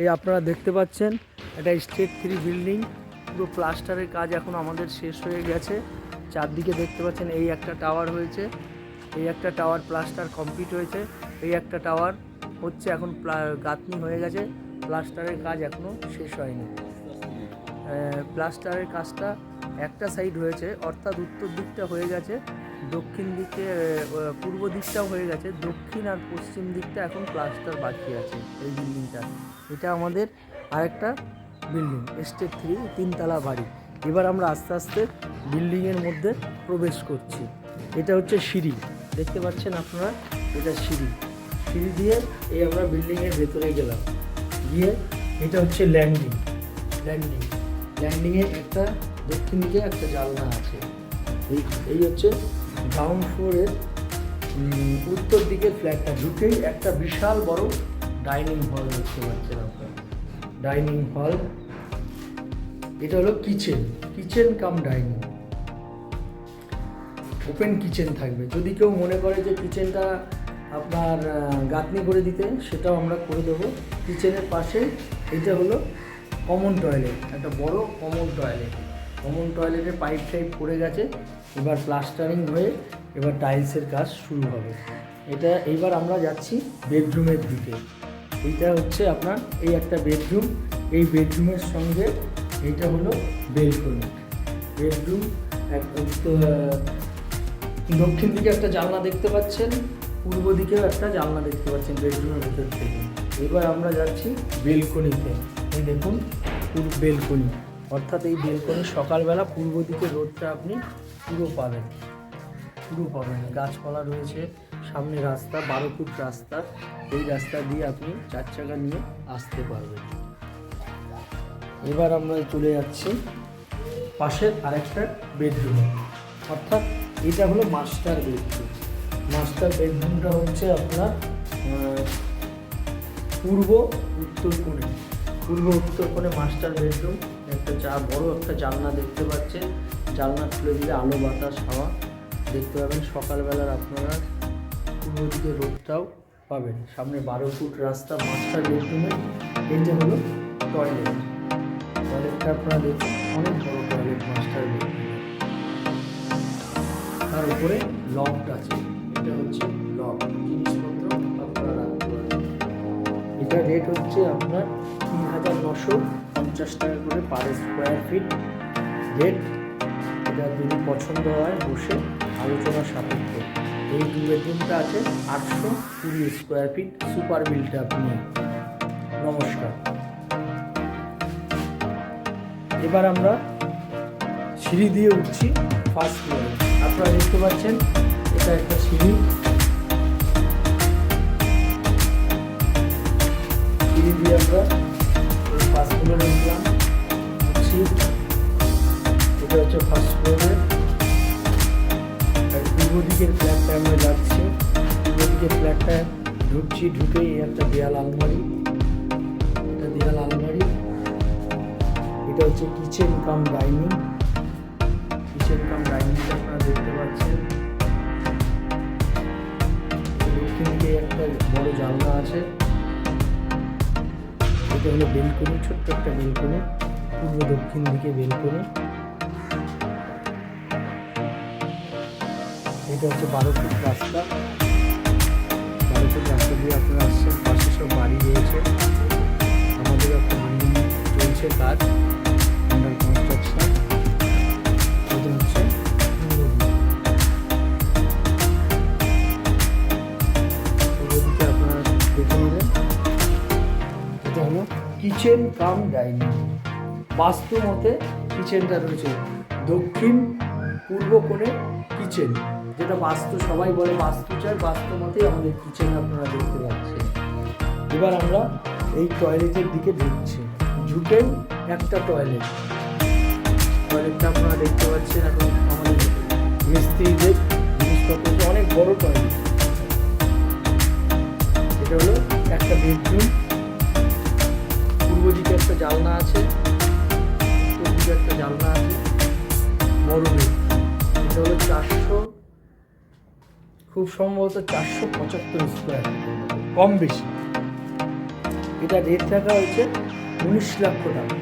এই আপনারা দেখতে পাচ্ছেন এটা স্টেট 3 বিল্ডিং, পুরো প্লাস্টারের কাজ এখন আমাদের শেষ হয়ে গেছে। চারদিকে দেখতে পাচ্ছেন এই একটা টাওয়ার হয়েছে, এই একটা টাওয়ার প্লাস্টার কমপ্লিট হয়েছে, এই একটা টাওয়ার হচ্ছে এখন গাঁথনি হয়ে গেছে, প্লাস্টারের কাজ এখনও শেষ হয়নি। প্লাস্টারের কাজটা একটা সাইড হয়েছে, অর্থাৎ উত্তর দিকটা হয়ে গেছে, দক্ষিণ দিকে পূর্ব দিকটাও হয়ে গেছে, দক্ষিণ আর পশ্চিম দিকটা এখন প্লাস্টার বাকি আছে। এই বিল্ডিংটা, এটা আমাদের আরেকটা বিল্ডিং স্টেট 3 তিনতলা বাড়ি। এবার আমরা আস্তে আস্তে বিল্ডিংয়ের মধ্যে প্রবেশ করছি। এটা হচ্ছে সিঁড়ি, দেখতে পাচ্ছেন আপনারা, এটা সিঁড়ি। সিঁড়ি দিয়ে এই আমরা বিল্ডিংয়ের ভেতরে গেলাম, গিয়ে এটা হচ্ছে ল্যান্ডিংয়ে একটা দক্ষিণ দিকে একটা জানলা আছে। এই হচ্ছে গ্রাউন্ড ফ্লোরের উত্তর দিকের ফ্ল্যাটটা ঢুকেই একটা বিশাল বড় ডাইনিং হল দেখতে পাচ্ছেন আপনারা। ডাইনিং হল, এটা হলো kitchen cum dining, open kitchen থাকবে। যদি কেউ মনে করে যে কিচেনটা আপনার গাঁথনি করে দিতে, সেটাও আমরা করে দেবো। কিচেনের পাশে এটা হলো কমন টয়লেট, একটা বড় কমন টয়লেটের পাইপ পড়ে গেছে, এবার প্লাস্টারিং হয়ে এবার টাইলসের কাজ শুরু হবে। এটা এইবার আমরা যাচ্ছি বেডরুমের দিকে। এইটা হচ্ছে আপনার এই একটা বেডরুম, এই বেডরুমের সঙ্গে এইটা হলো বেলকনি। বেডরুম দক্ষিণ দিকে একটা জানলা দেখতে পাচ্ছেন, পূর্ব দিকেও একটা জানলা দেখতে পাচ্ছেন বেডরুমের ভেতর থেকে। এবার আমরা যাচ্ছি বেলকনিতে। এই দেখুন বেলকনি, অর্থাৎ এই বেলকনি সকালবেলা পূর্ব দিকে রোদটা আপনি পুরো পাবেন। গাছপালা রয়েছে, সামনে রাস্তা 12 ফুট রাস্তা, এই রাস্তা দিয়ে আপনি 4 চাকা নিয়ে আসতে পারবেন। এবার আমরা চলে যাচ্ছি পাশের আরেকটা বেডরুমে, অর্থাৎ এটা হলো মাস্টার বেডরুমটা হচ্ছে আপনার পূর্ব উত্তর কোণে মাস্টার বেডরুম। একটা বড় একটা জানলা দেখতে পাচ্ছেন, জানলা খুলে দিলে আলো বাতাস হাওয়া দেখতে পাবেন। সকালবেলার আপনারা পূর্ব দিকে রোদটাও পাবেন। সামনে 12 ফুট রাস্তা মাস্টার বেডরুমে। এইটা হলো টয়লেটটা আপনারা দেখুন, অনেক বড় টয়লেট মাস্টার বেডরুম। তার উপরে লফট আছে, এটা হচ্ছে লফট, জিনিসপত্র আপনারা রাখতে পারবেন। এটা রেট হচ্ছে আপনার 3950 টাকা করে পার স্কোয়ার ফিট রেট। এটা যদি পছন্দ হয় বসে আলোচনা সাপেক্ষ। এই 2 বেডরুমটা আছে 820 স্কোয়ার ফিট, সুপার বিলটা আপনি। নমস্কার। এবার আমরা সিঁড়ি দিয়ে উঠছি ফার্স্ট ফ্লোরে। আপনারা দেখতে পাচ্ছেন এটা একটা সিঁড়ি দিয়ে আমরা ফার্স্ট ফ্লোরে উঠলাম। এটা হচ্ছে ফার্স্ট ফ্লোরের পূর্ব দিকের ফ্ল্যাটটা আমরা যাচ্ছি। পূর্ব দিকের ফ্ল্যাটটা ঢুকেই একটা দেয়াল আলমারি, এটা হচ্ছে কিচেন কাম ডাইনিংটা আপনারা দেখতে পাচ্ছেন। দক্ষিণ দিকে একটা বড় জানলা আছে। এটা হলো বেলকনি, ছোট্ট একটা বেলকনি, পূর্ব দক্ষিণ দিকে বেলকনি। এটা হচ্ছে 12 ফুট রাস্তা দিয়ে আপনারা আসছেন। পাশে সব বাড়ি রয়েছে, আমাদের একটা বিল্ডিং চলছে কাজ, আন্ডার কনস্ট্রাকশন। এটা হচ্ছে আপনারা দেখে নেবেন। এটা হলো কিচেন কাম ডাইনিং। বাস্তু মতে কিচেনটা রয়েছে দক্ষিণ পূর্ব কোণে কিচেন, যেটা বাস্তু সবাই বলে বাস্তু চাই, বাস্তু মতেই আমাদের কিচেন আপনারা দেখতে পাচ্ছেন। এবার আমরা এই টয়লেটের দিকে ঢুকেই একটা টয়লেটটা আপনারা দেখতে পাচ্ছেন। এখন আমাদের মিস্ত্রিদের জিনিসপত্র, অনেক বড় টয়লেট। এটা হলো একটা বেডরুম, পূর্ব দিকে একটা জানলা আছে, উত্তর দিকে একটা জানলা আছে, বড় বেডরুম। এটা হলো খুব সম্ভবত 475 স্কোয়ার ফিটের মতো, কম বেশি। এটা রেট রাখা হয়েছে 19 লক্ষ টাকা।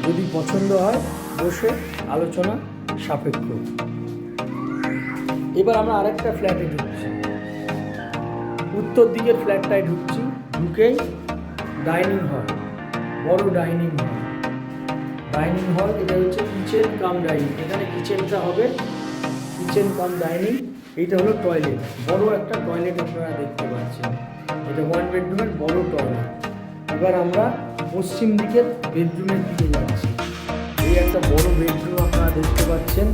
যদি পছন্দ হয় বসে আলোচনা সাপেক্ষ। এবার আমরা আরেকটা ফ্ল্যাটে ঢুকছি, উত্তর দিকের ফ্ল্যাটটায় ঢুকছি। ঢুকেই ডাইনিং হল, বড় ডাইনিং হল। ডাইনিং হল এটা হচ্ছে কিচেন কাম ডাইনিং। এখানে কিচেনটা হবে কিচেন কাম ডাইনিং। এইটা হলো টয়লেট, বড় একটা টয়লেট আপনারা দেখতে পাচ্ছেন। এটা 1 বেডরুমের বড় টয়লেট। এবার আমরা পশ্চিম দিকের বেডরুমের দিকে যাচ্ছি। এই একটা বড় বেডরুম আপনারা দেখতে পাচ্ছেন,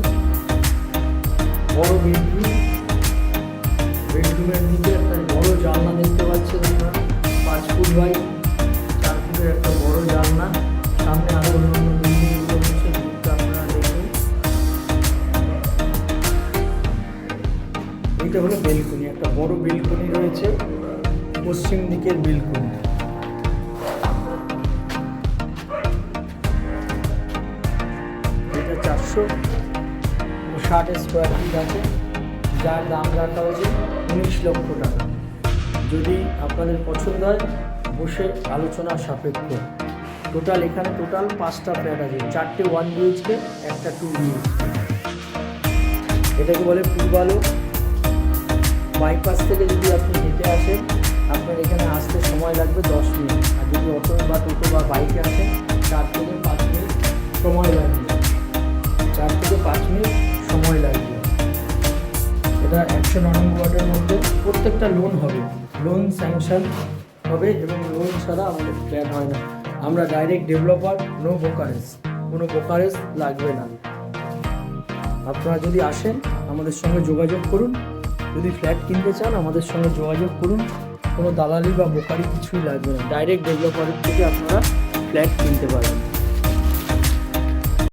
বড় বেডরুম। বেডরুমের নিচে একটা বড় জানলা দেখতে পাচ্ছেন আপনারা, 5 ফুট বাই 4 ফুটের একটা বড় জানলা। সামনে আরো অন্যান্য বিল্ডিংগুলো রয়েছে, দিকটা আপনারা দেখুন। এইটা হলো বেলকনি, একটা বড় বেলকনি রয়েছে, পশ্চিম দিকের বেলকনি। এটা 460 স্কোয়ার ফিট আছে, যার দাম রাখা হয়েছে 19 লক্ষ টাকা। যদি আপনাদের পছন্দ হয় বসে আলোচনা সাপেক্ষ। টোটাল এখানে 5টা ফ্ল্যাট আছে, 4টে 1 BHK, একটা 2 BHK। এটাকে বলে পূর্বালো। বাইপাস থেকে যদি আপনি হেঁটে আসেন, আপনার এখানে আসতে সময় লাগবে 10 মিনিট। আর যদি অটো বা টোটো বা বাইকে আসেন 4 থেকে 5 মিনিট সময় লাগবে। 4 থেকে 5 মিনিট সময় লাগবে। এটা 109 ওয়ার্ডের মধ্যে। প্রত্যেকটা লোন হবে, লোন স্যাংশন হবে, এবং লোন ছাড়া আমাদের ফ্ল্যাট হয় না। আমরা ডাইরেক্ট ডেভেলপার, নো ব্রোকারেজ, কোনো ব্রোকারেজ লাগবে না। আপনারা যদি আসেন আমাদের সঙ্গে যোগাযোগ করুন। যদি ফ্ল্যাট কিনতে চান আমাদের সঙ্গে যোগাযোগ করুন। কোনো দালালি বা ব্রোকারি কিছুই লাগবে না, ডাইরেক্ট ডেভেলপারের থেকে আপনারা ফ্ল্যাট কিনতে পারবেন।